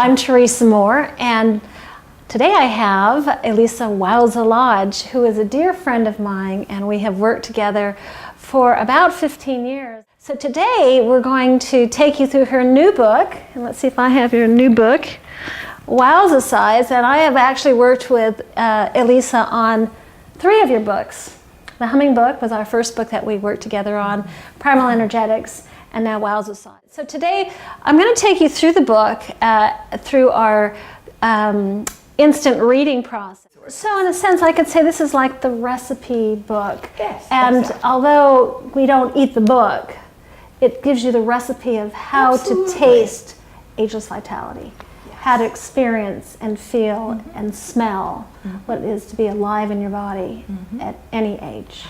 I'm Teresa Moore, and today I have Elisa WOWZACISE, who is a dear friend of mine, and we have worked together for about 15 years. So today we're going to take you through her new book, and let's see if I have your new book, WOWZACISE, and I have actually worked with Elisa on 3 of your books. The Humming book was our first book that we worked together on, Primal Energetics, and now WOWZACISE. So today I'm going to take you through the book, through our instant reading process. So in a sense I could say this is like the recipe book. Yes, and exactly. Although we don't eat the book, it gives you the recipe of how Absolutely. to taste ageless vitality. Yes. How to experience and feel and smell what it is to be alive in your body at any age.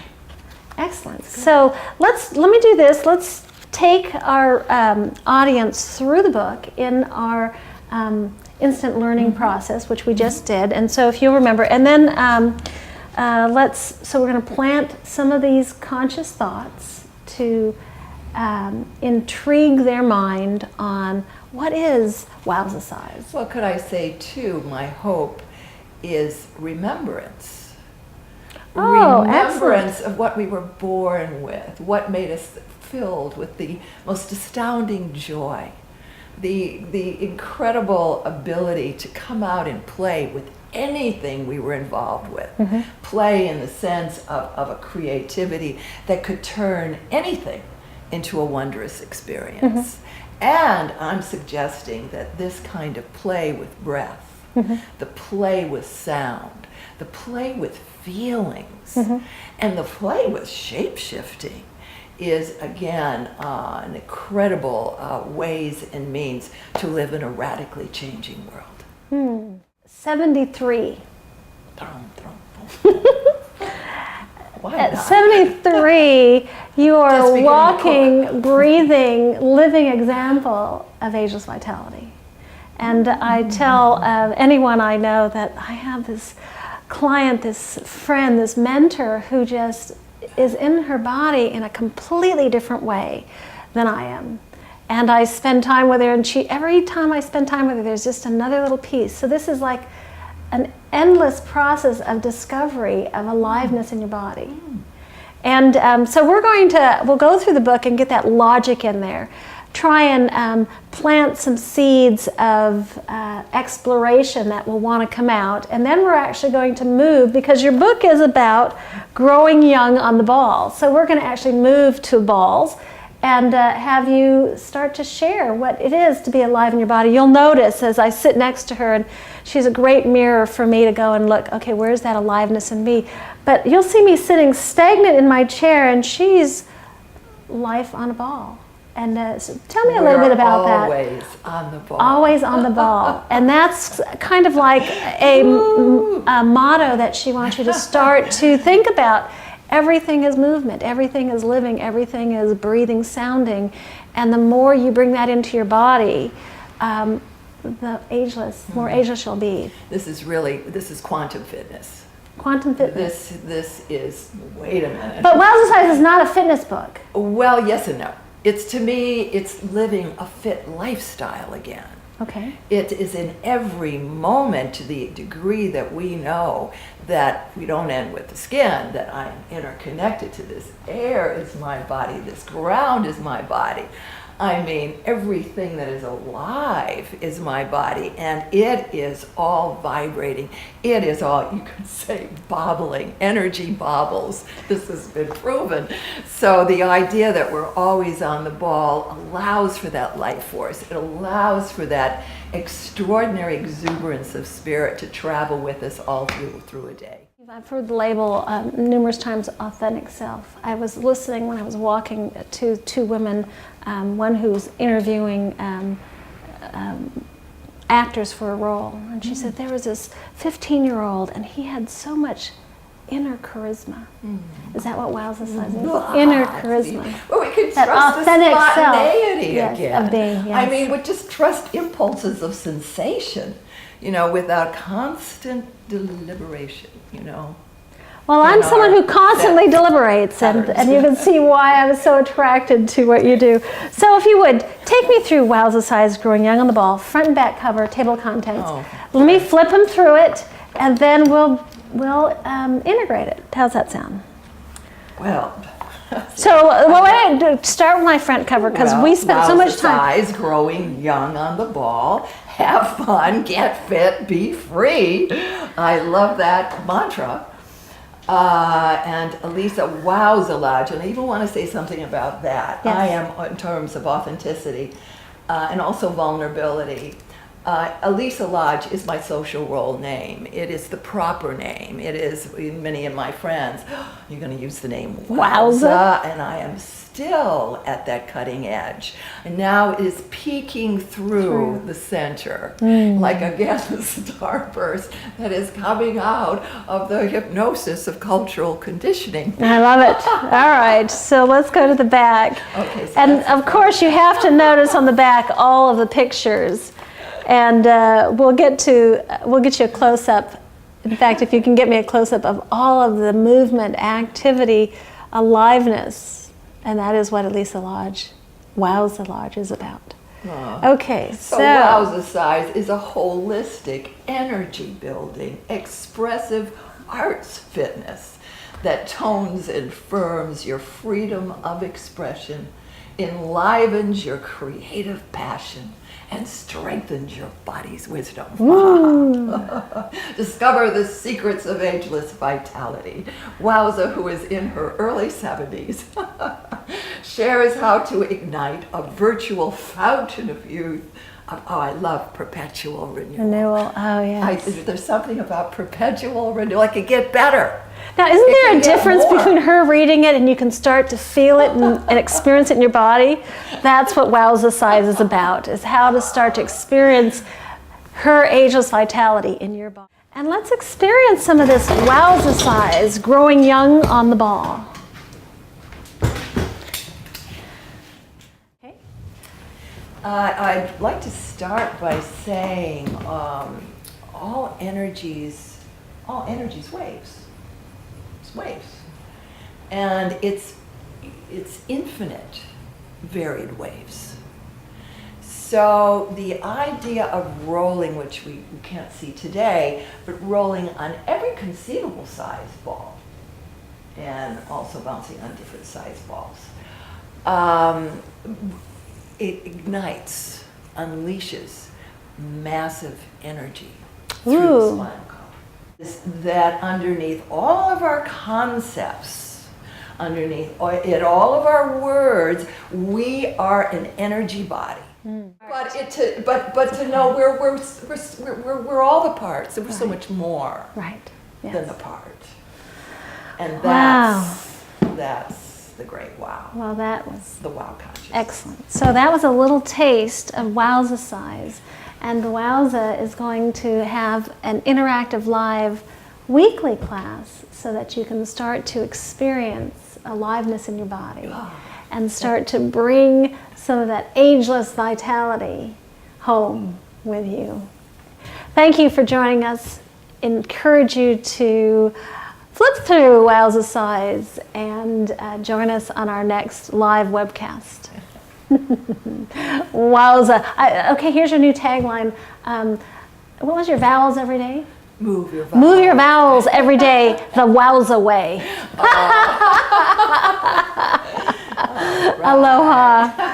Excellent. So let me do this. Let's take our audience through the book in our instant learning process, which we just did. And so if you'll remember, and then so we're going to plant some of these conscious thoughts to intrigue their mind on what is WOWZACISE. Well, could I say too, my hope is remembrance. Oh, Remembrance excellent. of what we were born with, what made us filled with the most astounding joy, the incredible ability to come out and play with anything we were involved with. Play in the sense of a creativity that could turn anything into a wondrous experience. And I'm suggesting that this kind of play with breath, the play with sound, the play with feelings, and the play with shape-shifting is, again, an incredible ways and means to live in a radically changing world. 73. Thrum, thrum, thrum. Why At not? 73, you are Just a beginning to walking, breathing, living example of ageless vitality. And I tell anyone I know that I have this client, this friend, this mentor who just is in her body in a completely different way than I am. And I spend time with her, and every time I spend time with her, there's just another little piece. So this is like an endless process of discovery of aliveness in your body. And so we'll go through the book and get that logic in there. Try and plant some seeds of exploration that will want to come out. And then we're actually going to move, because your book is about growing young on the ball. So we're going to actually move to balls and have you start to share what it is to be alive in your body. You'll notice as I sit next to her, and she's a great mirror for me to go and look, okay, where's that aliveness in me? But you'll see me sitting stagnant in my chair, and she's life on a ball. And so tell me a little bit about that. Always on the ball. Always on the ball. And that's kind of like a motto that she wants you to start to think about. Everything is movement, everything is living, everything is breathing, sounding. And the more you bring that into your body, the more ageless you'll be. This is quantum fitness. Quantum fitness. This is, wait a minute. But WOWZACISE is not a fitness book. Well, yes and no. To me, it's living a fit lifestyle again. Okay. It is in every moment, to the degree that we know that we don't end with the skin, that I am interconnected to this air is my body, this ground is my body. I mean, everything that is alive is my body, and it is all vibrating. It is all, you could say, bobbling. Energy bobbles. This has been proven. So the idea that we're always on the ball allows for that life force. It allows for that extraordinary exuberance of spirit to travel with us all through a day. I've heard the label numerous times, authentic self. I was listening when I was walking to 2 women, one who's interviewing actors for a role, and she said there was this 15-year-old and he had so much inner charisma. Is that what WOWZACISE is? Inner charisma. Well, we could that trust authentic the spontaneity self. again. Of being, yes. I mean, we just trust impulses of sensation, without constant deliberation, Well, I'm someone who constantly deliberates, and patterns. you can see why I was so attracted to what you do. So if you would, take me through WOWZACISE, Growing Young on the Ball, front and back cover, table of contents. Oh. Let me flip them through it, and then we'll integrate it. How's that sound? Well, So why don't I start with my front cover, because we spent so much time. WOWZACISE, Growing Young on the Ball. Have fun, get fit, be free. I love that mantra. And Elisa, wowza Lodge, and I even want to say something about that. Yes. I am, in terms of authenticity and also vulnerability. Elisa Lodge is my social role name. It is the proper name. It is, many of my friends, you're going to use the name Wowza. and I am still at that cutting edge. And now it is peeking through the center, like again the starburst that is coming out of the hypnosis of cultural conditioning. I love it. All right, so let's go to the back. Okay, so And of course, you have to notice on the back all of the pictures. And we'll get you a close-up. In fact, if you can get me a close-up of all of the movement, activity, aliveness, and that is what Elisa Lodge, WOWZA Lodge is about. Okay, So WOWZACISE is a holistic, energy-building, expressive arts fitness that tones and firms your freedom of expression, enlivens your creative passion, and strengthens your body's wisdom. Discover the secrets of ageless vitality. Wowza, who is in her early 70s, shares how to ignite a virtual fountain of youth. Oh, I love perpetual renewal. Renewal, oh yes. There's something about perpetual renewal. I could get better. Now, isn't there a can get difference more. between her reading it and you can start to feel it and experience it in your body? That's what WOWZACISE is about, is how to start to experience her ageless vitality in your body. And let's experience some of this WOWZACISE, Growing Young on the Ball. Okay. I'd like to start by saying all energies waves. It's waves. And it's infinite varied waves. So the idea of rolling, which we can't see today, but rolling on every conceivable size ball and also bouncing on different size balls, it ignites, unleashes massive energy through the spinal column. That underneath all of our concepts, underneath it, all of our words, we are an energy body. But to know we're all the parts. We're so much more than the part, and that's the great wow. Well, that was the wow consciousness. excellent. So that was a little taste of WOWZACISE, and the WOWZA is going to have an interactive live weekly class so that you can start to experience aliveness in your body and start to bring some of that ageless vitality home with you. Thank you for joining us. Encourage you to flip through WOWZACISE and join us on our next live webcast. Wowza. Okay, here's your new tagline. What was your vowels every day? Move your vowels. Move your vowels every day the Wowza way. Right. Aloha.